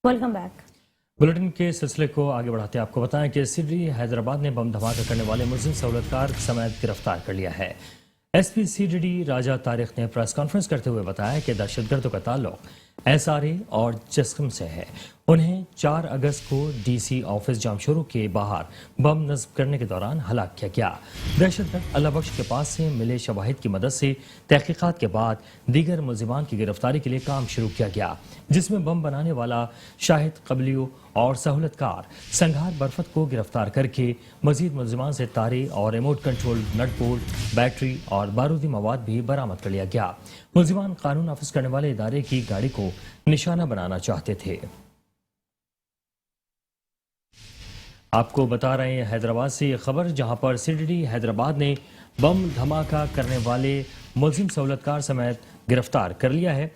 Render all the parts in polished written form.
Welcome back. Bulletin के सिलसिले को आगे बढ़ाते आपको बताएं कि सिटी हैदराबाद ने बम धमाका करने वाले मुलजिम सहूलतकार समेत गिरफ्तार कर लिया है। एसपी सीडीडी राजा तारिक ने प्रेस कॉन्फ्रेंस करते हुए बताया कि दहशतगर्दों का ताल्लुक एसआरए और जस्कम से है। उन्हें 4 अगस्त को डीसी ऑफिस जामशोरू के बाहर बम नस्ब करने के दौरान हलाक किया गया। दहशतगर्द अल्लाह बख्श के पास से मिले शवाहिद की मदद से तहकीकात के बाद दीगर मुलजिमान की गिरफ्तारी के लिए काम शुरू किया गया, जिसमें बम बनाने वाला शाहिद कबलियो और सहूलतकार संघार बरफत को गिरफ्तार करके मजीद मुलजिमान से तारे और remote control nut bolt, battery और बारूदी मवाद भी बरामद कर लिया गया। मुलजिमान कानून नाफिज करने वाले इदारे की गाड़ी को निशाना बनाना चाहते थे। आपको बता रहे हैं हैदराबाद से ये खबर, जहां पर सीडीडी हैदराबाद ने बम धमाका करने वाले मुलजिम सहूलतकार समेत गिरफ्तार कर लिया है।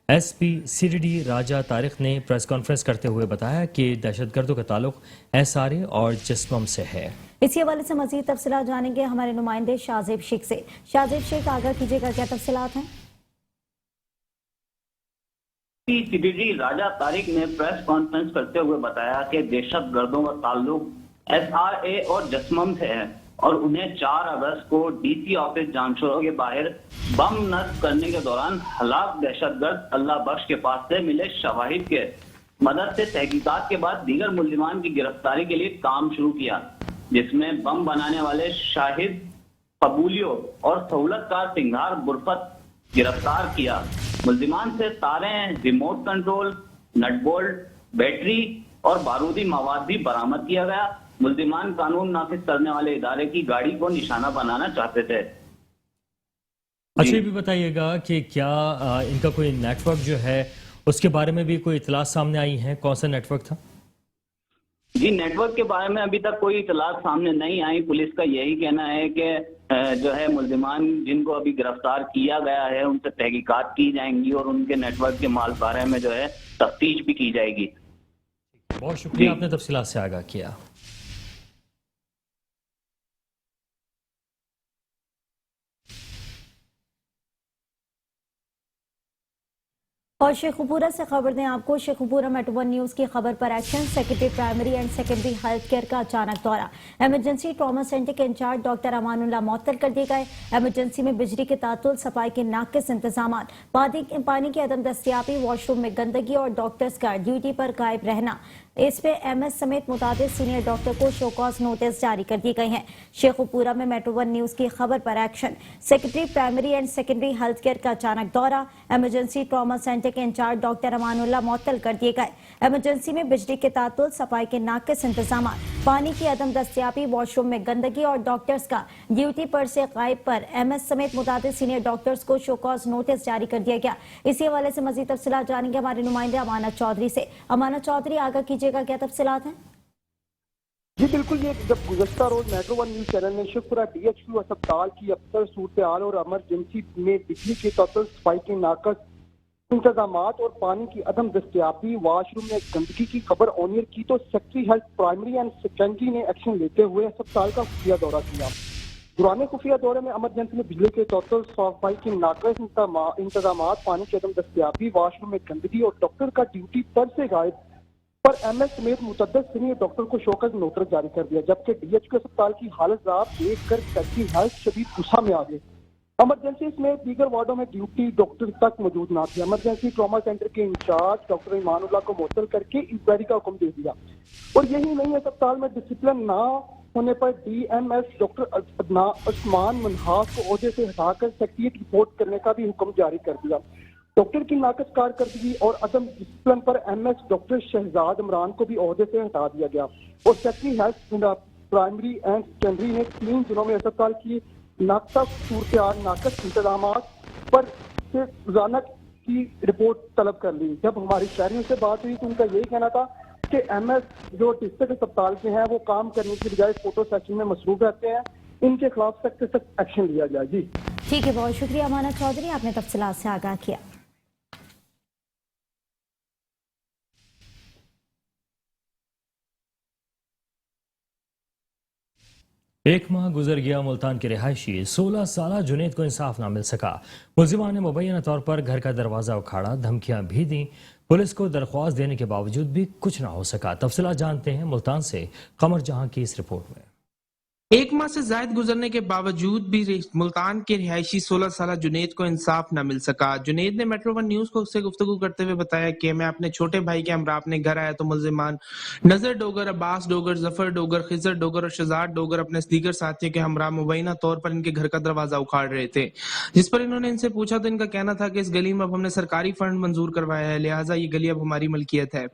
एसपी सीडीडी राजा तारिक ने प्रेस कॉन्फ्रेंस करते हुए बताया कि दहशतगर्दों का ताल्लुक एसआरए और जस्मम से है। इसी हवाले से मजीद तफसीलात जानेंगे हमारे नुमाइंदे शाहजेब शेख से। शाहजेब शेख, आगाह कीजिएगा, क्या तफसीलात हैं? सीडीडी राजा तारिक ने प्रेस कॉन्फ्रेंस करते हुए बताया कि दहशतगर्दों का ताल्लुक एसआरए और जस्मम से है और उन्हें 4 अगस्त को डीसी ऑफिस जामशोरू के बाहर बम नस्ब करने के दौरान हलाक दहशतगर्द अल्लाह बख्श के पास से मिले शवाहिद के मदद से तहकीकात के बाद दीगर मुलजिमान की गिरफ्तारी के लिए काम शुरू किया, जिसमें बम बनाने वाले शाहिद कबूलियो और सहूलतकार सिंघार बुरफत गिरफ्तार किया। मुलजिमान से तारे, remote control, nut bolt, battery और बारूदी मवाद भी बरामद किया गया। मुलजिमान कानून नाफिज करने वाले इदारे की गाड़ी को निशाना बनाना चाहते थे। अच्छा, ये भी बताइएगा कि क्या इनका कोई नेटवर्क जो है उसके बारे में भी कोई इतला सामने आई है? कौन सा नेटवर्क था? जी, नेटवर्क के बारे में अभी तक कोई इतलात सामने नहीं आई। पुलिस का यही कहना है कि जो है मुलजिमान जिनको अभी गिरफ्तार किया गया है उनसे तहकीकात की जाएंगी और उनके नेटवर्क के माल बारे में जो है तफ्तीश भी की जाएगी। बहुत शुक्रिया, आपने तफसीलात से आगाह किया। और शेखुपुरा से खबर दें आपको। शेखुपुरा में 1 न्यूज की खबर पर action. Secretary primary and secondary health care का अचानक दौरा। इमरजेंसी ट्रॉमा सेंटर के इंचार्ज डॉक्टर अमानुल्लाह मुअत्तल कर दिए गए। इमरजेंसी में बिजली के तातुल, सफाई के नाकिस इंतजाम, पानी की अदम दस्तियाबी, वॉशरूम में गंदगी और डॉक्टर्स का ड्यूटी पर गायब रहना, इस पे एमएस समेत मुताबिक सीनियर डॉक्टर को शोकॉज नोटिस जारी कर दिए गए हैं। शेखुपुरा में मेट्रो 1 न्यूज की खबर पर action. Secretary primary and secondary health care का अचानक दौरा। इमरजेंसी ट्रॉमा सेंटर के इंचार्ज डॉक्टर अमानुल्लाह मुअत्तल कर दिए गए। इमरजेंसी में बिजली के तातुल, सफाई के नाकिस इंतजाम, पानी की अदम दस्तियाबी, वॉशरूम में गंदगी और डॉक्टर्स का ड्यूटी पर से गायब पर एमएस समेत मुताबिक सीनियर डॉक्टर्स को शोकॉज नोटिस जारी कर दिया गया। इसी हवाले से मजीद तफसीलात जानेंगे हमारे नुमाइंदे अमाना चौधरी से। अमाना चौधरी, आगाह कीजिएगा, क्या तफसीलात हैं? जी बिल्कुल, ये जब गुज़श्ता रोज मेट्रो 1 न्यूज चैनल ने शेखपुरा डीएचक्यू अस्पताल की अफसर सूरत-ए-हाल और इमरजेंसी में बिजली के तातुल, सफाई के नाकस इंतजामात और पानी की अदम दस्तियाबी, वॉशरूम में गंदगी की खबर ऑनियर की तो secretary health primary and secondary ने एक्शन लेते हुए अस्पताल का खुफिया दौरा किया। दौरान खुफिया दौरे में इमरजेंसी में बिजली के तातुल, सफाई की नाकस इंतजामात, पानी की अदम दस्तियाबी, वॉशरूम में गंदगी और डॉक्टर का ड्यूटी पर से गायब पर एमएस समेत मुतअद्दिद सीनियर डॉक्टर को शोकॉज नोटिस जारी कर दिया। जबकि डीएचक्यू अस्पताल की हालत देखकर सेक्रेटरी हेल्थ शदीद गुस्सा में आ गए। इमरजेंसी में दीगर वार्डों में ड्यूटी डॉक्टर तक मौजूद ना थे। इमरजेंसी ट्रॉमा सेंटर के इंचार्ज डॉक्टर इमानुल्लाह को मुअत्तल करके इंक्वायरी का हुक्म दे दिया। और यही नहीं, अस्पताल में डिसिप्लिन ना होने पर डीएमएस डॉक्टर उस्मान मनहास को ओहदे से हटाकर सेक्रेटरीट रिपोर्ट करने का भी हुक्म जारी कर दिया। डॉक्टर की नाकस कारकर्दगी और अदम डिसिप्लिन पर एमएस डॉक्टर शहजाद इमरान को भी ओहदे से हटा दिया गया। और secretary health primary and secondary ने 3 दिनों में अस्पताल की नाकस सूरत-ए-हाल, नाकस इंतजाम पर से रोजाना की रिपोर्ट तलब कर ली। जब हमारी शहरियों से बात हुई तो उनका यही कहना था कि एमएस जो डिस्ट्रिक्ट अस्पताल के हैं वो काम करने की बजाय फोटो सेशन में मसरूफ रहते हैं, इनके खिलाफ सख्त से सख्त एक्शन लिया जाए। जी ठीक है, बहुत शुक्रिया अमाना चौधरी, आपने तफसीलात से आगाह किया। एक माह गुजर गया, मुल्तान के रिहायशी 16 साल जुनेद को इंसाफ ना मिल सका। मुलजिमान ने मुबैना तौर पर घर का दरवाजा उखाड़ा, धमकियां भी दी। पुलिस को दरख्वास्त देने के बावजूद भी कुछ ना हो सका। तफसीलात जानते हैं मुल्तान से कमर जहां की इस रिपोर्ट में। एक माह से जायद गुजरने के बावजूद भी मुल्तान के रिहायशी 16 साल जुनेद को इंसाफ न मिल सका। जुनेद ने मेट्रो वन न्यूज को से गुफ्तगू करते हुए बताया कि मैं अपने छोटे भाई के हमरा अपने घर आया तो मुल्जिमान नजर डोगर, अब्बास डोगर, जफर डोगर, खिजर डोगर और शहजाद डोगर अपने दीगर साथियों के हमरा मुबैना तौर पर इनके घर का दरवाजा उखाड़ रहे थे। जिस पर इन्होंने इनसे पूछा तो इनका कहना था कि इस गली में अब हमने सरकारी फंड मंजूर करवाया है, लिहाजा ये गली अब हमारी मलकियत है।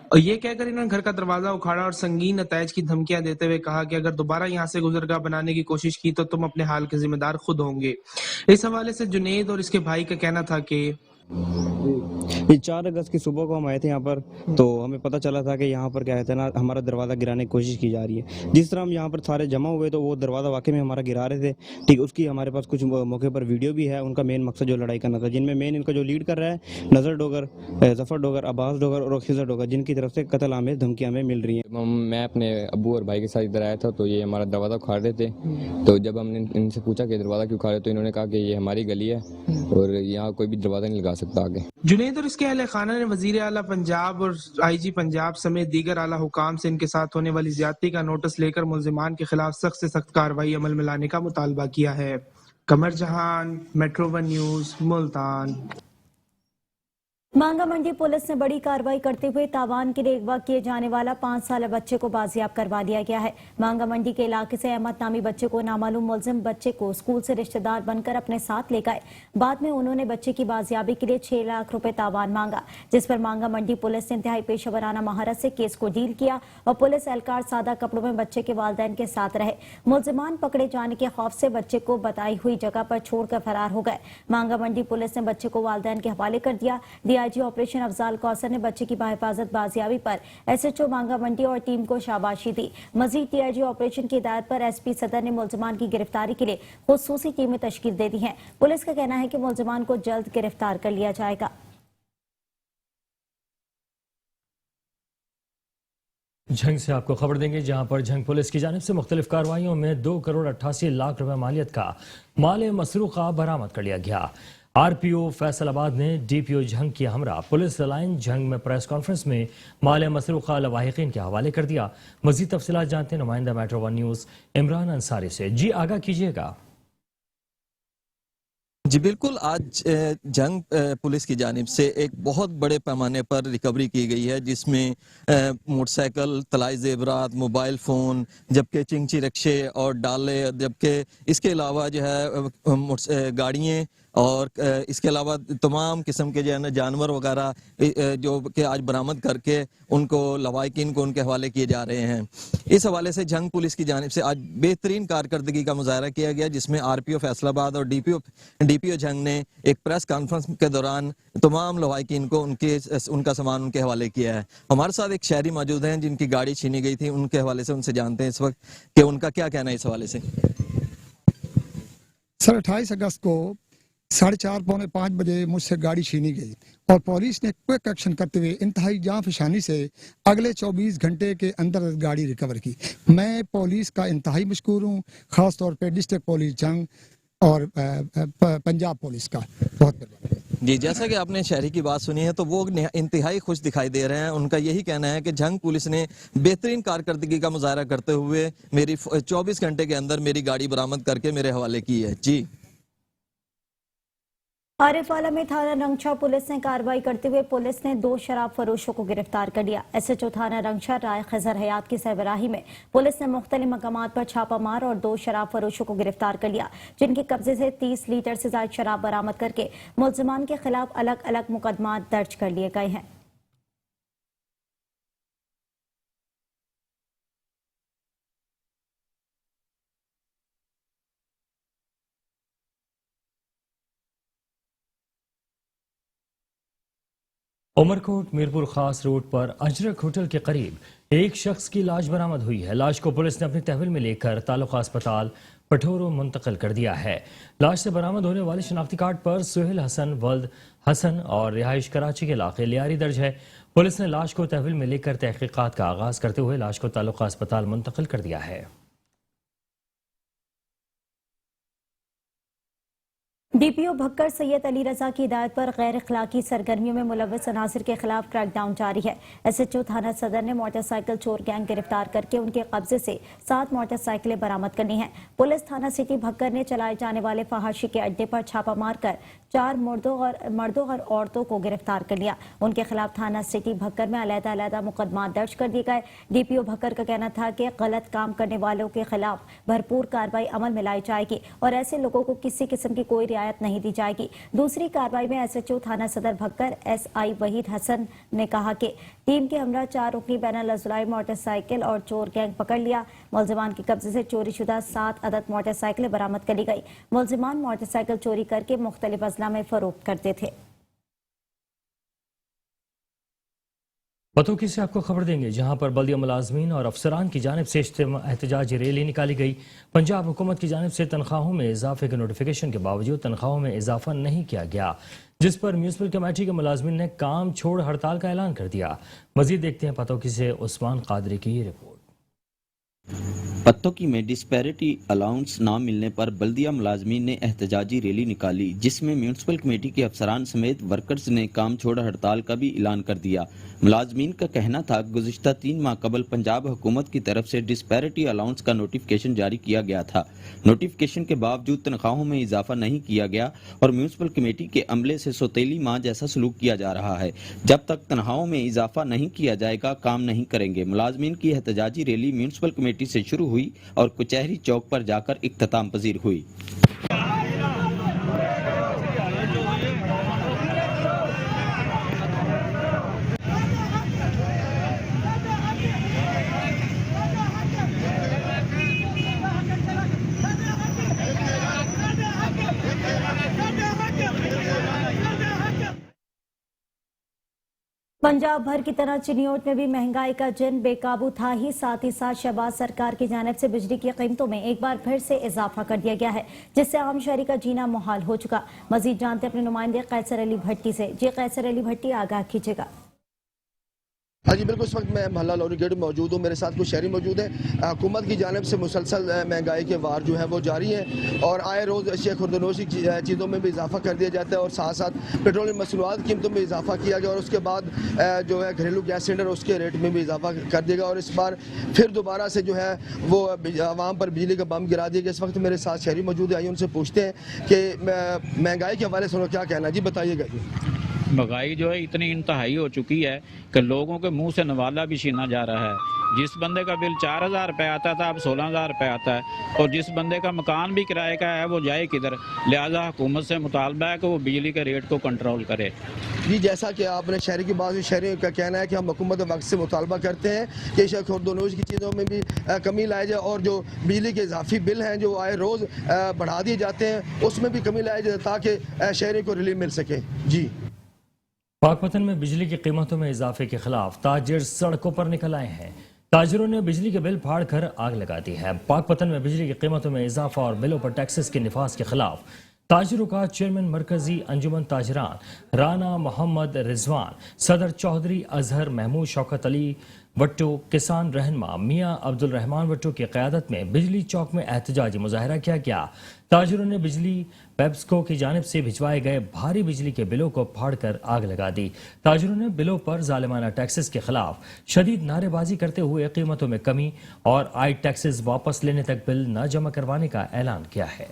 और ये कहकर इन्होंने घर का दरवाजा उखाड़ा और संगीन नतायज की धमकियां देते हुए कहा कि अगर दोबारा यहाँ से गुजरगाह बनाने की कोशिश की तो तुम अपने हाल के जिम्मेदार खुद होंगे। इस हवाले से जुनेद और इसके भाई का कहना था कि ये 4 अगस्त की सुबह को हम आए थे यहाँ पर, तो हमें पता चला था कि यहाँ पर क्या कहते हैं ना, हमारा दरवाज़ा गिराने की कोशिश की जा रही है। जिस तरह हम यहाँ पर सारे जमा हुए तो वो दरवाज़ा वाकई में हमारा गिरा रहे थे। ठीक, उसकी हमारे पास कुछ मौके पर वीडियो भी है। उनका मेन मकसद जो लड़ाई करना था, जिनमें मेन इनका जो लीड कर रहा है नज़र डोगर, जफर डोगर, अब्बास डोगर और खिजर डोगर, जिनकी तरफ से कत्ल आमेज धमकियाँ हमें मिल रही हैं। मैं अपने अब्बू और भाई के साथ इधर आया था तो ये हमारा दरवाज़ा उखाड़ रहे थे। तो जब हमने इनसे पूछा कि दरवाज़ा क्यों उखाड़े तो इन्होंने कहा कि ये हमारी गली है और यहाँ कोई भी दरवाज़ा नहीं लगा सकता आगे। जुनेद और इसके अहले खाना ने वजीर आला पंजाब और IG पंजाब समेत दीगर आला हुकाम से इनके साथ होने वाली ज्यादती का नोटिस लेकर मुल्जिमान के खिलाफ सख्त से सख्त कार्रवाई अमल में लाने का मुतालबा किया है। कमर जहान, मेट्रो वन न्यूज, मुल्तान। मांगा मंडी पुलिस ने बड़ी कार्रवाई करते हुए तावान के लिए अगवा किए जाने वाला 5 साल बच्चे को बाजियाब करवा दिया गया है। मांगा मंडी के इलाके से अहमद नामी बच्चे को नामालूम मुलजिम बच्चे को स्कूल से रिश्तेदार बनकर अपने साथ ले गए। बाद में उन्होंने बच्चे की बाजियाबी के लिए 6 लाख रुपए तावान मांगा, जिस पर मांगा मंडी पुलिस ने इंतहाई पेशेवराना महारत से केस को डील किया और पुलिस एहलकार सादा कपड़ों में बच्चे के वालिदैन के साथ रहे। मुलजिमान पकड़े जाने के खौफ से बच्चे को बताई हुई जगह पर छोड़कर फरार हो गए। मांगा मंडी पुलिस ने बच्चे को वालिदैन के हवाले कर दिया। DIG ऑपरेशन अफजाल कौसर ने बच्चे की बाहिफाजत बाजियाबी पर SHO मांगा मंडी और टीम को शाबाशी दी। मजीद DIG ऑपरेशन की हिदायत पर SP सदर ने मुलजिमान की गिरफ्तारी के लिए खुसूसी टीमें तश्कील दे दी हैं। पुलिस का कहना है कि मुलजिमान को जल्द गिरफ्तार कर लिया जाएगा। झंग से आपको खबर देंगे, जहां पर झंग पुलिस की जानिब से मुख्तलिफ कार्रवाइयों में 2 करोड़ 88 लाख रुपए मालियत का माल मसरूका बरामद कर लिया गया। RPO फैसलाबाद ने DPO झंग की हमरा पुलिस लाइन झंग में प्रेस कॉन्फ्रेंस में माल मसरूका लवाहिकीन के हवाले कर दिया। मजीद तफसीलात जानते हैं नुमाइंदा metro one news Imran Ansari से। जी आगाह कीजिएगा। जी बिल्कुल, आज जंग पुलिस की जानिब से एक बहुत बड़े पैमाने पर रिकवरी की गई है, जिसमें मोटरसाइकिल, तलाई जेवरात, मोबाइल फ़ोन, जबकि चिंची रक्शे और डाले, जबकि इसके अलावा जो है गाड़ियाँ और इसके अलावा तमाम किस्म के जो है ना जानवर वगैरह जो कि आज बरामद करके उनको लवाहिकीन को उनके हवाले किए जा रहे हैं। इस हवाले से जंग पुलिस की जानिब से आज बेहतरीन कारकर्दगी का मुजाहरा किया गया, जिसमें RPO फैसलाबाद और DPO झंग ने एक प्रेस कॉन्फ्रेंस के दौरान तमाम लवाहिकीन को उनका सामान उनके हवाले किया है। हमारे साथ एक शहरी मौजूद हैं जिनकी गाड़ी छीनी गई थी, उनके हवाले से उनसे जानते हैं इस वक्त कि उनका क्या कहना है इस हवाले से। सर 28 अगस्त को 4:30 पौने 5 बजे मुझसे गाड़ी छीनी गई और पुलिस ने क्विक एक्शन करते हुए इंतहाई जांफशानी से अगले 24 घंटे के अंदर गाड़ी रिकवर की। मैं पुलिस का इंतहाई मशकूर हूँ, खास तौर पे डिस्ट्रिक्ट पुलिस जंग और पंजाब पुलिस का बहुत धन्यवाद। जी, जैसा कि आपने शहरी की बात सुनी है तो वो इंतहाई खुश दिखाई दे रहे हैं। उनका यही कहना है कि जंग पुलिस ने बेहतरीन कारकर्दगी का मुजाहरा करते हुए मेरी 24 घंटे के अंदर मेरी गाड़ी बरामद करके मेरे हवाले की है। जी, आरिफवाला में थाना रंगछा पुलिस ने कार्रवाई करते हुए पुलिस ने 2 शराब फरोशों को गिरफ्तार कर लिया। SHO थाना रंगछा राय खजर हयात की सरबराही में पुलिस ने मुख्तलिफ मकामात पर छापा मार और 2 शराब फरोशों को गिरफ्तार कर लिया, जिनके कब्जे से 30 लीटर से ज्यादा शराब बरामद करके मुलजिमान के खिलाफ अलग अलग मुकदमात दर्ज कर लिए गए हैं। उमरकोट मीरपुर खास रोड पर अजरक होटल के करीब एक शख्स की लाश बरामद हुई है। लाश को पुलिस ने अपनी तहवील में लेकर तालुका अस्पताल पठोरो मुंतकिल कर दिया है। लाश से बरामद होने वाले शनाख्ती कार्ड पर सुहेल हसन वल्द हसन और रिहाइश कराची के इलाके लियारी दर्ज है। पुलिस ने लाश को तहवील में लेकर तहकीकात का आगाज करते हुए लाश को तालुका अस्पताल मुंतकिल कर दिया है। डीपीओ भक्कर सैयद अली रजा की हिदायत पर गैर अखलाकी सरगर्मियों में मुलव्वस अनासिर के खिलाफ क्रैकडाउन जारी है। एसएचओ थाना सदर ने मोटरसाइकिल चोर गैंग गिरफ्तार करके उनके कब्जे से 7 मोटरसाइकिलें बरामद करनी है। पुलिस थाना सिटी भक्कर ने चलाए जाने वाले फहाशी के अड्डे पर छापा मारकर 4 मर्दों और औरतों को गिरफ्तार कर लिया। उनके खिलाफ थाना सिटी भक्कर में अलग-अलग मुकदमा दर्ज कर दिए गए। डीपीओ भक्कर का कहना था कि गलत काम करने वालों के खिलाफ भरपूर कार्रवाई अमल में लाई जाएगी और ऐसे लोगों को किसी किस्म की कोई रियायत नहीं दी जाएगी। दूसरी कार्रवाई में एसएचओ थाना सदर भक्कर एसआई वहीद हसन ने कहा कि टीम के हमरा 4 रुकनी बैनल अजुलाई मोटरसाइकिल और चोर गैंग पकड़ लिया। मुलजिमान के कब्जे से चोरी शुदा 7 अदद मोटरसाइकिलें बरामद करी गई। मुलजिमान मोटरसाइकिल चोरी करके मुख्तलिफ अजला में फरोख्त करते थे। बतौकी से आपको खबर देंगे, जहां पर बल्दिया मुलाजमीन और अफसरान की जानिब से एहतजाजी रैली निकाली गई। पंजाब हुकूमत की जानिब से तनख्वाहों में इजाफे के नोटिफिकेशन के बावजूद तनख्वाहों में इजाफा नहीं किया गया, जिस पर म्यूनसिपल कमेटी के मुलाजमीन ने काम छोड़ हड़ताल का ऐलान कर दिया। मजीद देखते हैं पतौकी से उस्मान कादरी की रिपोर्ट। पत्तोकी में डिस्पैरिटी अलाउंस ना मिलने पर बल्दिया मुलाजमीन ने एहतजाजी रैली निकाली, जिसमें म्यूनसिपल कमेटी के अफसरान समेत वर्कर्स ने काम छोड़ हड़ताल का भी ऐलान कर दिया। मुलाजमीन का कहना था गुज़िश्ता 3 माह कबल पंजाब हुकूमत की तरफ से डिस्पैरिटी अलाउंस का नोटिफिकेशन जारी किया गया था। नोटिफिकेशन के बावजूद तनख्वाहों में इजाफा नहीं किया गया और म्यूनसिपल कमेटी के अमले से सौतेली माँ जैसा सलूक किया जा रहा है। जब तक तनख्वाहों में इजाफा नहीं किया जाएगा काम नहीं करेंगे। मुलाजमीन की एहतजाजी रैली म्यूनसिपल कमेटी से शुरू हुई और कचहरी चौक पर जाकर इख्तिताम पजीर हुई। पंजाब भर की तरह चिन्योट में भी महंगाई का जन बेकाबू था ही साथ शहबाज सरकार की जानिब से बिजली की कीमतों में एक बार फिर से इजाफा कर दिया गया है, जिससे आम शहरी का जीना मुहाल हो चुका। मजीद जानते अपने नुमाइंदे कैसर अली भट्टी से। जी कैसर अली भट्टी, आगाह कीजिएगा। हाँ जी बिल्कुल, इस वक्त मैं महल्ला लौरी गेट में मौजूद हूँ। मेरे साथ कुछ शहरी मौजूद हैं। हुकूमत की जानिब से मुसलसल महंगाई के वार जो है वो जारी है और आए रोज़ अशिया खुर्दनोशी चीज़ों में भी इजाफा कर दिया जाता है और साथ साथ पेट्रोलियम मसनूआत कीमतों में इजाफा किया गया और उसके बाद जो है घरेलू गैस सिलेंडर उसके रेट में भी इजाफा कर दिया गया और इस बार फिर दोबारा से जो है वो आवाम पर बिजली का बम गिरा दिया गया। इस वक्त मेरे साथ शहरी मौजूद है, आइए उनसे पूछते हैं कि महंगाई के हवाले से क्या कहना है। जी बताइएगा। जी महंगाई जो है इतनी इंतहाई हो चुकी है कि लोगों के मुंह से नवाला भी छीना जा रहा है। जिस बंदे का बिल 4,000 रुपये आता था अब 16,000 रुपये आता है और जिस बंदे का मकान भी किराए का है वो जाए किधर। लिहाजा हुकूमत से मुतालबा है कि वो बिजली के रेट को कंट्रोल करे। जी जैसा कि आपने शहरी की बात, शहरी का कहना है कि हम हुकूमत वक्त से मुतालबा करते हैं कि खुर्दनोश की चीज़ों में भी कमी लाई जाए और जो बिजली के इजाफी बिल हैं जो आए रोज़ बढ़ा दिए जाते हैं उसमें भी कमी लाई जाए ताकि शहरी को रिलीफ मिल सके। जी पाकपतन में बिजली की कीमतों में इजाफे के खिलाफ ताजिर सड़कों पर निकल आए हैं। ताजिरों ने बिजली के बिल फाड़ कर आग लगा दी है। पाकपतन में बिजली की कीमतों में इजाफा और बिलों पर टैक्सेस के निफाज के खिलाफ ताजिरों का चेयरमैन मरकजी अंजुमन ताजरान राना मोहम्मद रिजवान, सदर चौधरी अजहर महमूद शौकत अली भट्टो, किसान रहनमा मियाँ अब्दुल रहमान भट्टो की क़यादत में बिजली चौक में एहतजाजी मुजाहरा किया गया। ताजिरों ने बिजली पेप्सको की जानिब से भिजवाए गए भारी बिजली के बिलों को फाड़कर आग लगा दी। ताजिरों ने बिलों पर जालिमाना टैक्सेस के खिलाफ शदीद नारेबाजी करते हुए कीमतों में कमी और आय टैक्सेस वापस लेने तक बिल न जमा करवाने का ऐलान किया है।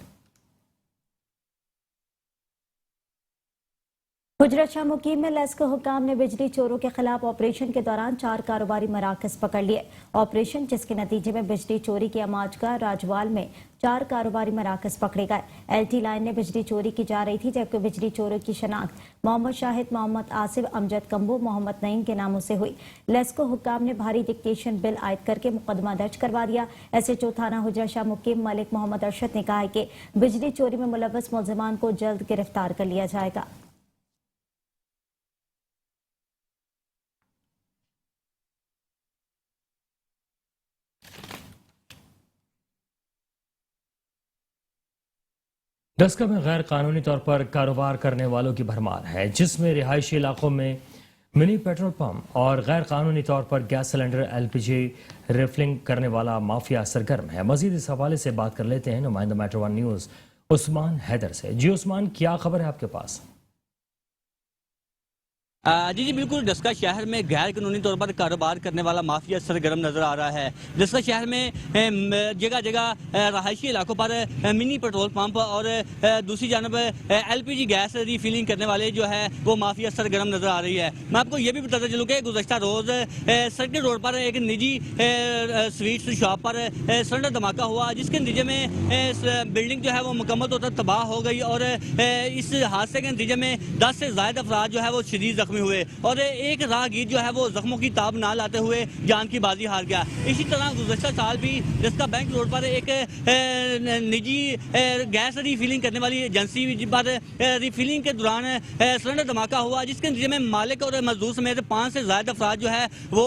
गुजरात शाह मुकीम में लेस्को हुकाम ने बिजली चोरों के खिलाफ ऑपरेशन के दौरान 4 कारोबारी मराकज पकड़ लिए। ऑपरेशन जिसके नतीजे में बिजली चोरी की अमाजगा राजवाल में 4 कारोबारी मराकज पकड़े गए। एलटी लाइन ने बिजली चोरी की जा रही थी, जबकि बिजली चोरों की शनाख्त मोहम्मद शाहिद, मोहम्मद आसिफ, अमजद कम्बो, मोहम्मद नईम के नामों से हुई। लेस्को हुकाम ने भारी डिक्टेशन बिल आयद करके मुकदमा दर्ज करवा दिया। एसएचओ थाना हुजरा शाह मुकीम मलिक मोहम्मद अरशद ने कहा है कि बिजली चोरी में मुलव्वस मुलजिमान को जल्द गिरफ्तार कर लिया जाएगा। डस्का में गैर कानूनी तौर पर कारोबार करने वालों की भरमार है, जिसमें रिहायशी इलाकों में मिनी पेट्रोल पंप और गैर कानूनी तौर पर गैस सिलेंडर एलपीजी रिफिलिंग करने वाला माफिया सरगर्म है। मजीद इस हवाले से बात कर लेते हैं नुमाइंदा मेट्रो वन न्यूज़ عثمان حیدر سے۔ جی عثمان، کیا خبر ہے آپ کے پاس؟ جی بالکل، ڈسکا شہر میں غیر قانونی طور پر کاروبار کرنے والا مافیا سرگرم نظر آ رہا ہے۔ ڈسکا شہر میں جگہ جگہ رہائشی علاقوں پر منی پیٹرول پمپ اور دوسری جانب LPG گیس ریفلنگ کرنے والے جو ہے وہ مافیا سرگرم نظر آ رہی ہے۔ میں آپ کو یہ بھی بتاتا چلوں کہ گزشتہ روز سرکٹ روڈ پر ایک نجی سویٹس شاپ پر سلنڈر دھماکہ ہوا، جس کے نتیجے میں بلڈنگ جو ہے وہ مکمل طور پر تباہ ہو گئی اور اس حادثے کے نتیجے میں 10 سے زائد افراد جو ہے وہ شدید زخمی ہوئے اور ایک راہگیر جو ہے وہ زخموں کی تاب نہ لاتے ہوئے جان کی بازی ہار گیا۔ اسی طرح گزشتہ سال بھی ڈسکا بینک روڈ پر ایک نجی گیس ریفلنگ کرنے والی ایجنسی پر ریفلنگ کے دوران سلنڈر دھماکہ ہوا، جس کے نتیجے میں مالک اور مزدور سمیت 5 سے زائد افراد جو ہے وہ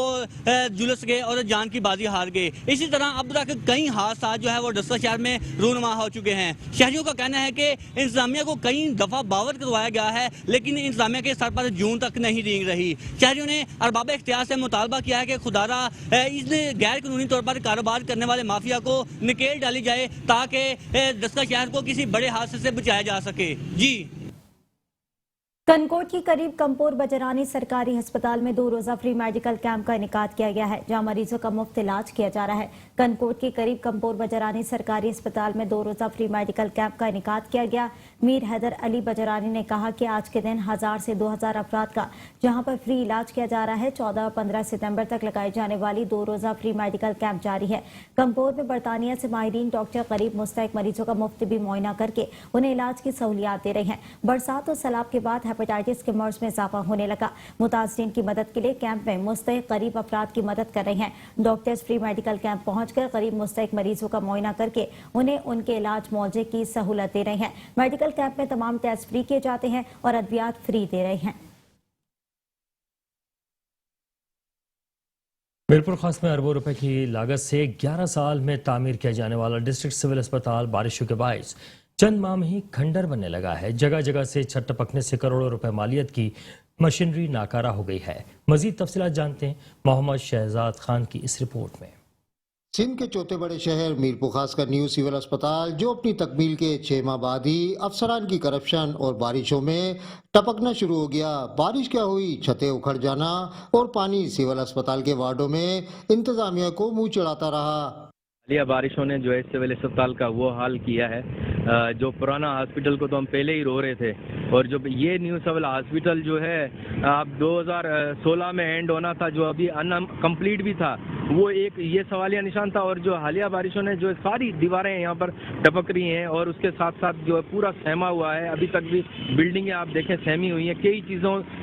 جلس گئے اور جان کی بازی ہار گئے۔ اسی طرح اب تک کئی حادثات جو ہے وہ ڈسکا شہر میں رونما ہو چکے ہیں۔ شہریوں کا کہنا ہے کہ انتظامیہ کو کئی دفعہ باور کروایا گیا ہے، لیکن انتظامیہ کے سر پر جون تک نہیں رینگ رہی۔ شہریوں نے ارباب اختیار سے مطالبہ کیا ہے کہ خدارا اس غیر قانونی طور پر کاروبار کرنے والے مافیا کو نکیل ڈالی جائے تاکہ ڈسکا شہر کو کسی بڑے حادثے سے بچایا جا سکے۔ جی کنکوٹ کی قریب کمپور بجرانی سرکاری ہسپتال میں 2 روزہ فری میڈیکل کیمپ کا انعقاد کیا گیا ہے، جہاں مریضوں کا مفت علاج کیا جا رہا ہے۔ کنکوٹ کے قریب کمپور بجرانی سرکاری ہسپتال میں 2 روزہ فری میڈیکل کیمپ کا انعقاد کیا گیا۔ میر حیدر علی بجرانی نے کہا کہ آج کے دن 1000 سے 2000 افراد کا جہاں پر فری علاج کیا جا رہا ہے۔ 14 اور 15 ستمبر تک لگائی جانے والی 2 روزہ فری میڈیکل کیمپ جاری ہے۔ کمپور میں برطانیہ سے ماہرین ڈاکٹر قریب مستحق مریضوں کا مفت بھی معائنہ کر کے انہیں علاج کی سہولیات دے رہے ہیں۔ برسات اور سیلاب کے بعد ہیپاٹائٹس کے مرض میں اضافہ ہونے لگا۔ متاثرین کی مدد کے لیے کیمپ میں مستحق قریب افراد کی مدد کر رہے ہیں۔ ڈاکٹرز فری میڈیکل کیمپ پہنچ کر قریب مستحق مریضوں کا معائنہ کر کے انہیں ان کے علاج معالجے کی سہولت دے رہے ہیں۔ میڈیکل کیمپ میں تمام ٹیسٹ فری کیے جاتے ہیں اور ادویات فری دے رہے ہیں۔ میرپور خاص میں اربوں روپے کی لاگت سے 11 سال میں تعمیر کیا جانے والا ڈسٹرکٹ سول اسپتال بارشوں کے باعث چند ماہ میں ہی کھنڈر بننے لگا ہے۔ جگہ جگہ سے چھت ٹپکنے سے کروڑوں روپے مالیت کی مشینری ناکارہ ہو گئی ہے۔ مزید تفصیلات جانتے ہیں محمد شہزاد خان کی اس رپورٹ میں۔ سندھ کے چوتھے بڑے شہر میرپور خاص کا نیو سول اسپتال جو اپنی تکمیل کے 6 ماہ بعد ہی افسران کی کرپشن اور بارشوں میں ٹپکنا شروع ہو گیا۔ بارش کیا ہوئی، چھتیں اکھڑ جانا اور پانی سول اسپتال کے وارڈوں میں انتظامیہ کو منہ چڑھاتا رہا۔ حالیہ بارشوں نے جو ہے سول اسپتال کا وہ حال کیا ہے، جو پرانا ہاسپٹل کو تو ہم پہلے ہی رو رہے تھے، اور جو یہ نیو سول ہاسپٹل جو ہے اب 2016 میں اینڈ ہونا تھا، جو ابھی ان کمپلیٹ بھی تھا، وہ ایک یہ سوالیہ نشان تھا۔ اور جو حالیہ بارشوں نے جو ساری دیواریں یہاں پر ٹپک رہی ہیں اور اس کے ساتھ ساتھ جو پورا سہما ہوا ہے، ابھی تک بھی بلڈنگیں آپ دیکھیں سہمی ہوئی ہیں،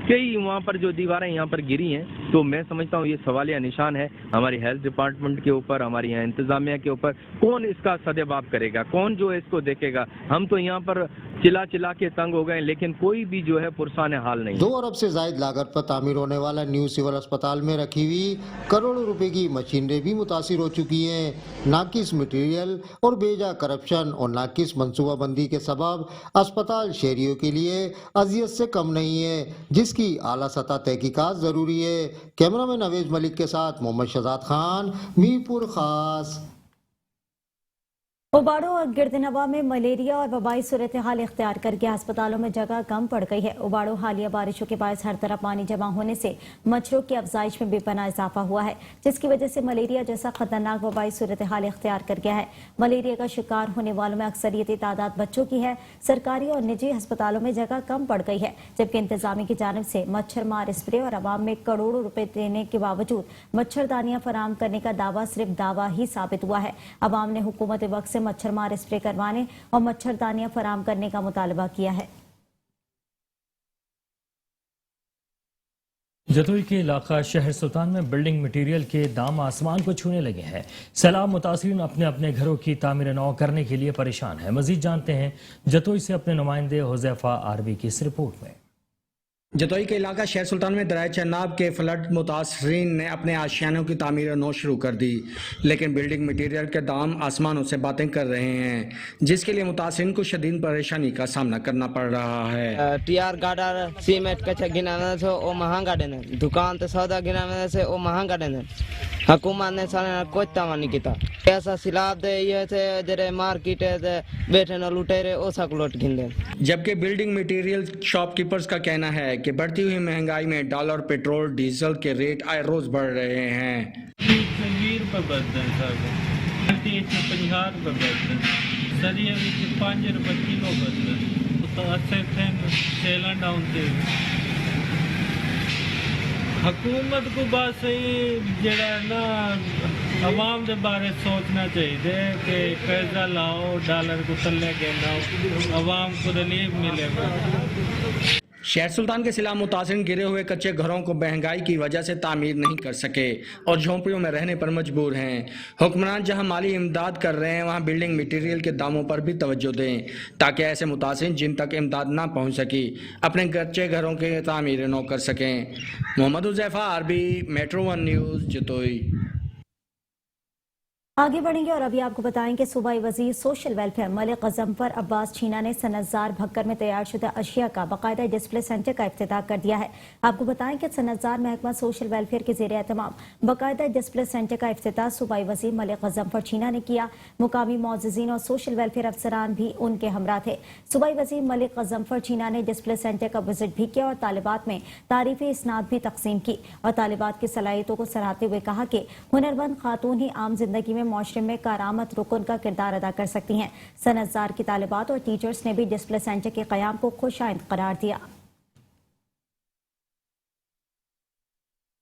کئی وہاں پر جو دیواریں یہاں پر گری ہیں۔ تو میں سمجھتا ہوں یہ سوالیہ نشان ہے ہماری ہیلتھ ڈپارٹمنٹ کے اوپر، ہماری یہاں انتظامیہ کے اوپر۔ کون اس کا سدباب کرے گا، کون جو اس کو دیکھے گا؟ ہم تو یہاں پر چلا کے تنگ ہو گئے، لیکن کوئی بھی جو ہے پرسان حال نہیں۔ 2 ارب سے زائد لاگت پر تعمیر ہونے والا نیو سول اسپتال میں رکھی ہوئی کروڑوں روپے کی مشینری بھی متاثر ہو چکی ہیں۔ ناقص مٹیریل اور بیجا کرپشن اور ناقص منصوبہ بندی کے سبب اسپتال شہریوں کے لیے اذیت سے کم نہیں ہے، جس کی اعلیٰ سطح تحقیقات ضروری ہے۔ کیمرہ مین نویز ملک کے ساتھ محمد شہزاد خان، میرپور خاص۔ اوباڑو اور گردنوا میں ملیریا اور وبائی صورتحال اختیار کر کے ہسپتالوں میں جگہ کم پڑ گئی ہے۔ اوباڑو حالیہ بارشوں کے باعث ہر طرف پانی جمع ہونے سے مچھروں کی افزائش میں بے پناہ اضافہ ہوا ہے، جس کی وجہ سے ملیریا جیسا خطرناک وبائی صورتحال اختیار کر گیا ہے۔ ملیریا کا شکار ہونے والوں میں اکثریتی تعداد بچوں کی ہے۔ سرکاری اور نجی ہسپتالوں میں جگہ کم پڑ گئی ہے، جبکہ انتظامیہ کی جانب سے مچھر مار اسپرے اور عوام میں کروڑوں روپے دینے کے باوجود مچھردانیاں فراہم کرنے کا دعویٰ صرف دعویٰ ہی ثابت ہوا ہے۔ عوام نے حکومت وقت سے مچھر مار اسپرے کروانے اور مچھردانیاں فراہم کرنے کا مطالبہ کیا ہے۔ جتوئی کے علاقہ شہر سلطان میں بلڈنگ مٹیریل کے دام آسمان کو چھونے لگے ہیں۔ سیلاب متاثرین اپنے اپنے گھروں کی تعمیر نو کرنے کے لیے پریشان ہیں۔ مزید جانتے ہیں جتوئی سے اپنے نمائندے حذیفہ آربی کی اس رپورٹ میں۔ جتوئی کے علاقہ شہر سلطان میں دریائے چناب کے فلڈ متاثرین نے اپنے آشیانوں کی تعمیر نو شروع کر دی، لیکن بلڈنگ مٹیریل کے دام آسمانوں سے باتیں کر رہے ہیں، جس کے لیے متاثرین کو شدید پریشانی کا سامنا کرنا پڑ رہا ہے۔ ٹیار گاڈر سیمنٹ کچھ گنانے سے او مہنگا دینے، دکان تے سودا گنانے سے او مہنگا دینے، حکومت نے سارے کوئی تما نہیں کیتا ایسا سیلاب دے یہ تھے جڑے مارکیٹ ہے بیٹھے نہ لٹیرے او سک لوٹ گھندے جبکہ بلڈنگ مٹیریل شاپ کیپرز کا کہنا ہے کہ بڑھتی ہوئی مہنگائی میں ڈالر پیٹرول ڈیزل کے ریٹ آئے روز بڑھ رہے ہیں 20 روپے بدن سارے 50 روپے بدن سریے وچ 5 روپے کلو بدن تو اسے تھے سیلن ڈاؤن تے حکومت کو بس جڑا نا عوام دے بارے سوچنا چاہیے کہ قرضہ لاؤ ڈالر کو تلے کے لاؤ عوام کو ریلیف ملے گا. شہر سلطان کے سیلاب متاثرین گرے ہوئے کچے گھروں کو مہنگائی کی وجہ سے تعمیر نہیں کر سکے اور جھونپڑیوں میں رہنے پر مجبور ہیں. حکمران جہاں مالی امداد کر رہے ہیں وہاں بلڈنگ مٹیریل کے داموں پر بھی توجہ دیں تاکہ ایسے متاثرین جن تک امداد نہ پہنچ سکی اپنے کچے گھروں کے تعمیر نو کر سکیں. محمد حذیفہ عربی، میٹرو ون نیوز، جتوئی. آگے بڑھیں گے اور ابھی آپ کو بتائیں کہ صوبائی وزیر سوشل ویلفیئر ملک غضنفر عباس چھینا نے صنعتزار بھکر میں تیار شدہ اشیاء کا باقاعدہ ڈسپلے سینٹر کا افتتاح کر دیا ہے. آپ کو بتائیں کہ صنعتزار محکمہ سوشل ویلفیئر کے زیر اہتمام باقاعدہ ڈسپلے سینٹر کا افتتاح صوبائی وزیر ملک غضنفر چھینا نے کیا. مقامی معززین اور سوشل ویلفیئر افسران بھی ان کے ہمراہ تھے. صوبائی وزیر ملک غضنفر چھینا نے ڈسپلے سینٹر کا وزٹ بھی کیا اور طالبات میں تعریفی اسناد بھی تقسیم کی اور طالبات کی صلاحیتوں کو سراہتے ہوئے کہا کہ ہنرمند خاتون ہی عام زندگی میں معاشرے میں کارآمد رکن کا کردار ادا کر سکتی ہیں. صنعتزار کی طالبات اور ٹیچرز نے بھی ڈسپلے سینٹر کے قیام کو خوش آئند قرار دیا.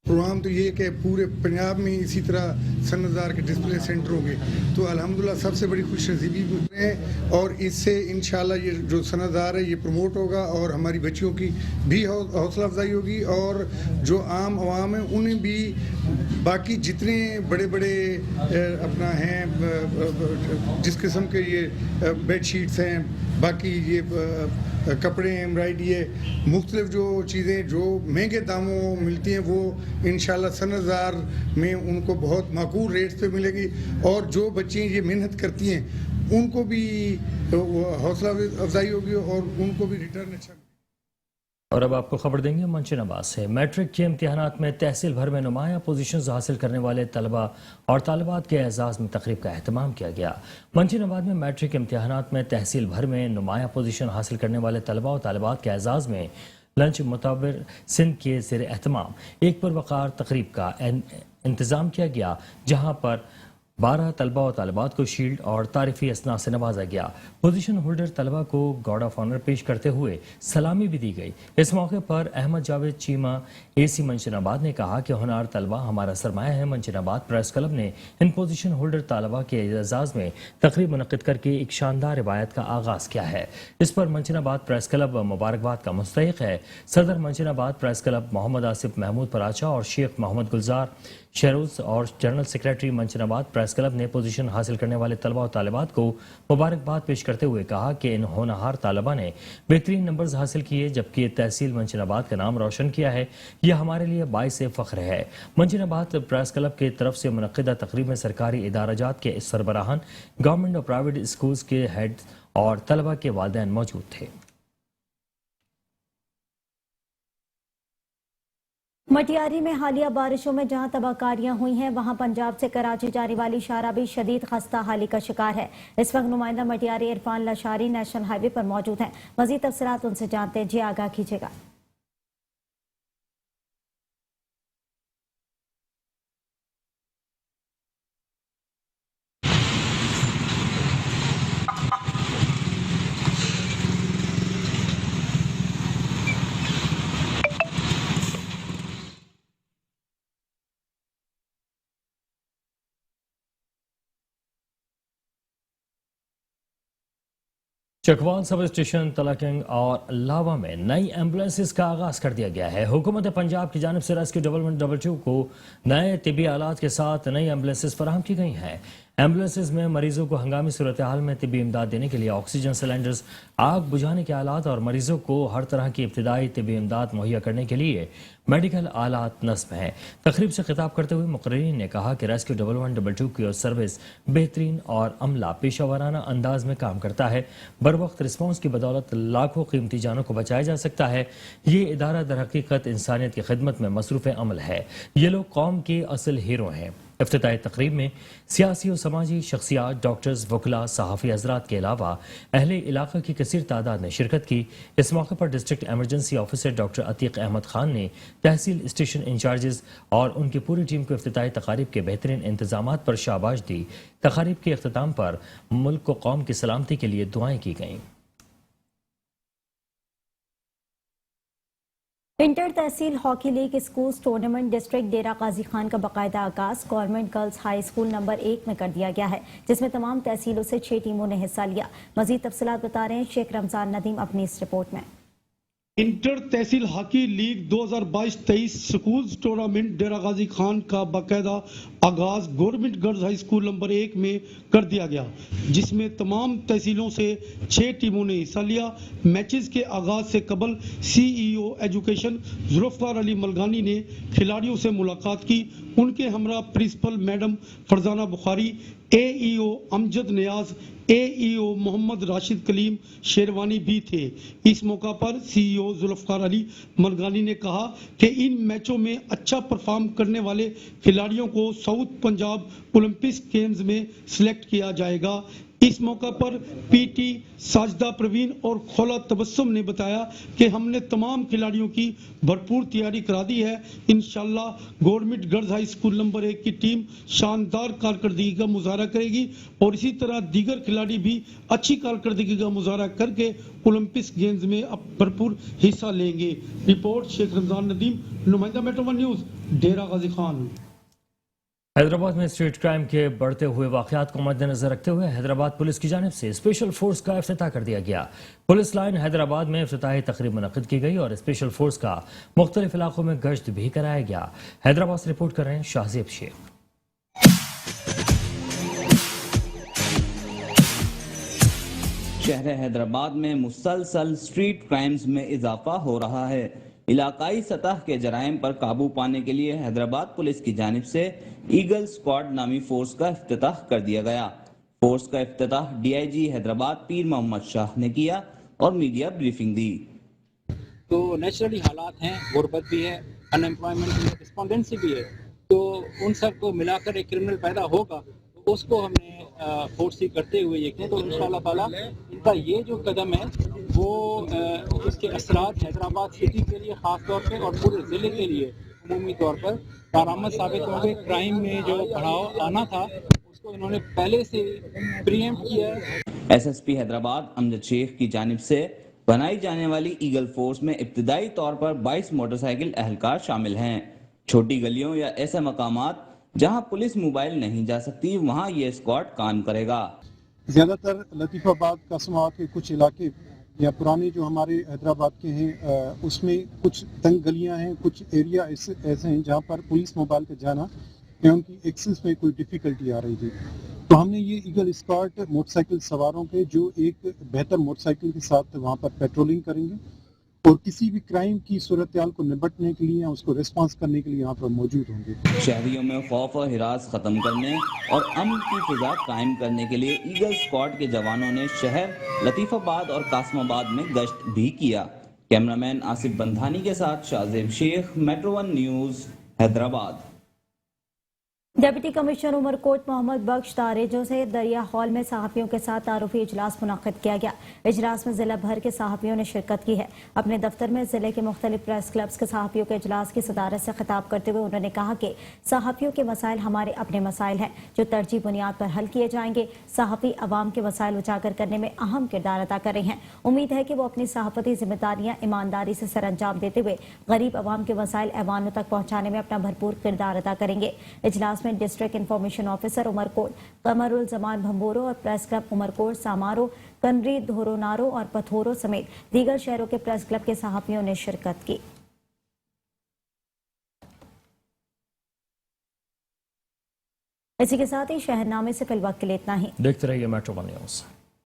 پروگرام تو یہ کہ پورے پنجاب میں اسی طرح صنعتزار کے ڈسپلے سینٹر ہوں گے تو الحمدللہ سب سے بڑی خوش نصیبی ہے اور اس سے انشاءاللہ یہ جو صنعتزار ہے یہ پروموٹ ہوگا اور ہماری بچیوں کی بھی حوصلہ افزائی ہوگی اور جو عام عوام ہیں انہیں بھی باقی جتنے بڑے بڑے اپنا ہیں جس قسم کے یہ بیڈ شیٹس ہیں باقی یہ کپڑے ایمبرائڈری ہے مختلف جو چیزیں جو مہنگے داموں ملتی ہیں وہ انشاءاللہ صنعتزار میں ان کو بہت معقول ریٹس پہ ملے گی اور جو بچیں یہ محنت کرتی ہیں ان کو بھی حوصلہ افزائی ہوگی اور ان کو بھی ریٹرن اچھا. اور اب آپ کو خبر دیں گے منچن عباس سے. میٹرک کے امتحانات میں تحصیل بھر میں نمایاں پوزیشنز حاصل کرنے والے طلبہ اور طالبات کے اعزاز میں تقریب کا اہتمام کیا گیا. منچن آباد میں میٹرک امتحانات میں تحصیل بھر میں نمایاں پوزیشن حاصل کرنے والے طلبہ اور طالبات کے اعزاز میں لنچ متبر سندھ کے زیر اہتمام ایک پروقار تقریب کا انتظام کیا گیا جہاں پر 12 طلبہ و طالبات کو شیلڈ اور تعریفی اسنا سے نوازا گیا. پوزیشن ہولڈر طلبہ کو گارڈ آف آنر پیش کرتے ہوئے سلامی بھی دی گئی. اس موقع پر احمد جاوید چیمہ AC منچن آباد نے کہا کہ ہونہار طلبہ ہمارا سرمایہ ہے. منچن آباد پریس کلب نے ان پوزیشن ہولڈر طلبہ کے اعزاز میں تقریب منعقد کر کے ایک شاندار روایت کا آغاز کیا ہے. اس پر منچن آباد پریس کلب مبارکباد کا مستحق ہے. صدر منچن آباد پریس کلب محمد آصف محمود پراچا اور شیخ محمد گلزار شیروز اور جنرل سیکریٹری منچن آباد پریس کلب نے پوزیشن حاصل کرنے والے طلبہ و طالبات کو مبارکباد پیش کرتے ہوئے کہا کہ ان ہونہار طالبہ نے بہترین نمبرز حاصل کیے جبکہ تحصیل منچن آباد کا نام روشن کیا ہے. یہ ہمارے لیے باعث فخر ہے. منچن آباد پریس کلب کی طرف سے منعقدہ تقریب میں سرکاری ادارہ جات کے سربراہان گورنمنٹ اور پرائیویٹ اسکولز کے ہیڈ اور طلبہ کے والدین موجود تھے. مٹیاری میں حالیہ بارشوں میں جہاں تباہ کاریاں ہوئی ہیں وہاں پنجاب سے کراچی جانے والی شاہراہ بھی شدید خستہ حالی کا شکار ہے. اس وقت نمائندہ مٹیاری عرفان لاشاری نیشنل ہائی وے پر موجود ہیں. مزید تفصیلات ان سے جانتے ہیں. جی آگاہ کیجیے گا. چکوال سب اسٹیشن تلاکنگ اور لاوا میں نئی ایمبولینسز کا آغاز کر دیا گیا ہے. حکومت پنجاب کی جانب سے ریسکیو ڈیولپمنٹ 2 کو نئے طبی آلات کے ساتھ نئی ایمبولینسز فراہم کی گئی ہیں. ایمبولینسز میں مریضوں کو ہنگامی صورتحال میں طبی امداد دینے کے لیے آکسیجن سلنڈرز، آگ بجھانے کے آلات اور مریضوں کو ہر طرح کی ابتدائی طبی امداد مہیا کرنے کے لیے میڈیکل آلات نصب ہیں. تقریب سے خطاب کرتے ہوئے مقررین نے کہا کہ ریسکیو ڈیولپمنٹ 2 کی سروس بہترین اور عملہ پیشہ ورانہ انداز میں کام کرتا ہے. بروقت رسپانس کی بدولت لاکھوں قیمتی جانوں کو بچایا جا سکتا ہے. یہ ادارہ در حقیقت انسانیت کی خدمت میں مصروف عمل ہے. یہ لوگ قوم کے اصل ہیرو ہیں. افتتاحی تقریب میں سیاسی و سماجی شخصیات، ڈاکٹرز، وکلاء، صحافی حضرات کے علاوہ اہل علاقہ کی کثیر تعداد نے شرکت کی۔ اس موقع پر district emergency officer doctor Atiq Ahmed Khan نے تحصیل اسٹیشن انچارجز اور ان کی پوری ٹیم کو افتتاحی تقاریب کے بہترین انتظامات پر شاباش دی۔ تقاریب کے اختتام پر ملک و قوم کی سلامتی کے لیے دعائیں کی گئیں۔ انٹر تحصیل hockey league schools tournament district Dera Ghazi Khan کا باقاعدہ آغاز government girls high school number 1 میں کر دیا گیا ہے، جس میں تمام تحصیلوں سے 6 ٹیموں نے حصہ لیا۔ مزید تفصیلات بتا رہے ہیں شیخ رمضان ندیم اپنی اس رپورٹ میں۔ انٹر تحصیل ہاکی لیگ 2022-23 سکولز ٹورنامنٹ ڈیرہ غازی خان کا باقاعدہ آغاز government girls high school number 1 میں کر دیا گیا، جس میں تمام تحصیلوں سے 6 ٹیموں نے حصہ لیا۔ میچز کے آغاز سے قبل سی ای او ایجوکیشن ذوالفقار علی ملگانی نے کھلاڑیوں سے ملاقات کی۔ ان کے ہمراہ پرنسپل میڈم فرزانہ بخاری، اے ای او امجد نیاز، اے ای او محمد راشد کلیم شیروانی بھی تھے۔ اس موقع پر سی ای او ذوالفقار علی ملگانی نے کہا کہ ان میچوں میں اچھا پرفارم کرنے والے کھلاڑیوں کو ساؤتھ پنجاب اولمپکس گیمز میں سلیکٹ کیا جائے گا۔ اس موقع پر پی ٹی ساجدہ پروین اور کھولا تبسم نے بتایا کہ ہم نے تمام کھلاڑیوں کی بھرپور تیاری کرا دی ہے۔ انشاءاللہ government girls high school number 1 کی ٹیم شاندار کارکردگی کا مظاہرہ کرے گی اور اسی طرح دیگر کھلاڑی بھی اچھی کارکردگی کا مظاہرہ کر کے اولمپکس گیمز میں بھرپور حصہ لیں گے۔ رپورٹ شیخ رمضان ندیم، نمائندہ میٹرو ون نیوز، ڈیرہ غازی خان۔ حیدرآباد میں اسٹریٹ کرائم کے بڑھتے ہوئے واقعات کو مد نظر رکھتے ہوئے حیدرآباد پولیس کی جانب سے اسپیشل فورس کا افتتاح کر دیا گیا۔ پولیس لائن حیدرآباد میں افتتاحی تقریب منعقد کی گئی اور اسپیشل فورس کا مختلف علاقوں میں گشت بھی کرایا گیا۔ حیدرآباد سے رپورٹ کر رہے ہیں شاہزیب شیخ۔ شہر حیدرآباد میں مسلسل اسٹریٹ کرائمز میں اضافہ ہو رہا ہے۔ علاقائی سطح کے جرائم پر قابو پانے کے لیے حیدرآباد پولیس کی جانب سے ایگل اسکواڈ نامی فورس کا افتتاح کر دیا گیا۔ فورس کا افتتاح ڈی آئی جی حیدرآباد پیر محمد شاہ نے کیا اور میڈیا بریفنگ دی۔ تو نیچرلی حالات ہیں، غربت بھی ہے، ان ایمپلائمنٹ بھی ہے، ڈسپونڈنسی بھی ہے، تو ان سب کو ملا کر ایک کرمنل پیدا ہوگا، تو اس کو ہم نے فورسی کرتے ہوئے یہ کیا، تو انشاءاللہ تعالیٰ ان کا یہ جو قدم ہے وہ اس کے اثرات حیدرآباد سٹی کے لیے خاص طور پہ اور پورے ضلع کے لیے عمومی طور پر کارآمد ثابت ہوں گے۔ کرائم میں جو بڑھاؤ آنا تھا اس کو انہوں نے پہلے سے پریمپٹ کیا ہے۔ ایس ایس پی حیدرآباد امجد شیخ کی جانب سے بنائی جانے والی ایگل فورس میں ابتدائی طور پر 22 موٹر سائیکل اہلکار شامل ہیں۔ چھوٹی گلیوں یا ایسے مقامات جہاں پولیس موبائل نہیں جا سکتی وہاں یہ اسکواڈ کام کرے گا۔ زیادہ تر لطیف آباد قاسم آباد کے کچھ علاقے یا پرانے جو ہمارے حیدرآباد کے ہیں اس میں کچھ تنگ گلیاں ہیں، کچھ ایریا ایسے ہیں جہاں پر پولیس موبائل کا جانا یا ان کی ایکسس میں کوئی ڈیفیکلٹی آ رہی تھی، تو ہم نے یہ ایگل اسکواڈ موٹر سائیکل سواروں کے جو ایک بہتر موٹر سائیکل کے ساتھ وہاں پر پیٹرولنگ کریں گے اور کسی بھی کرائم کی صورتحال کو نپٹنے کے لیے اس کو ریسپانس کرنے کے لیے یہاں پر موجود ہوں گے۔ شہریوں میں خوف و ہراس ختم کرنے اور امن کی فضا قائم کرنے کے لیے ایگل اسکواڈ کے جوانوں نے شہر لطیف آباد اور قاسم آباد میں گشت بھی کیا۔ کیمرامین آصف بندھانی کے ساتھ Shahzeb Sheikh, metro one news, Hyderabad. Deputy commissioner Umer Kot Muhammad Bakhsh Darejo سے دریا ہال میں صحافیوں کے ساتھ تعارفی اجلاس منعقد کیا گیا۔ اجلاس میں ضلع بھر کے صحافیوں نے شرکت کی ہے۔ اپنے دفتر میں ضلع کے مختلف پریس کلبز کے صحافیوں کے اجلاس کی صدارت سے خطاب کرتے ہوئے انہوں نے کہا کہ صحافیوں کے مسائل ہمارے اپنے مسائل ہیں جو ترجیح بنیاد پر حل کیے جائیں گے۔ صحافی عوام کے مسائل اجاگر کرنے میں اہم کردار ادا کر رہے ہیں۔ امید ہے کہ وہ اپنی صحافتی ذمہ داریاں ایمانداری سے سر انجام دیتے ہوئے غریب عوام کے مسائل ایوانوں تک پہنچانے میں اپنا بھرپور کردار ادا کریں گے۔ اجلاس میں ڈسٹرکٹ انفارمیشن آفیسر عمر کوٹ، قمر الزمان بھمبورو اور پریس کلب عمر کوٹ سامارو، کنری دھورونارو اور پتھورو سمیت دیگر شہروں کے پریس کلب کے صحافیوں نے شرکت کی۔ اسی کے ساتھ ہی شہرنامے سے فی الوقت کے لیے اتنا ہی۔ دیکھتے رہیے میٹرو ون نیوز۔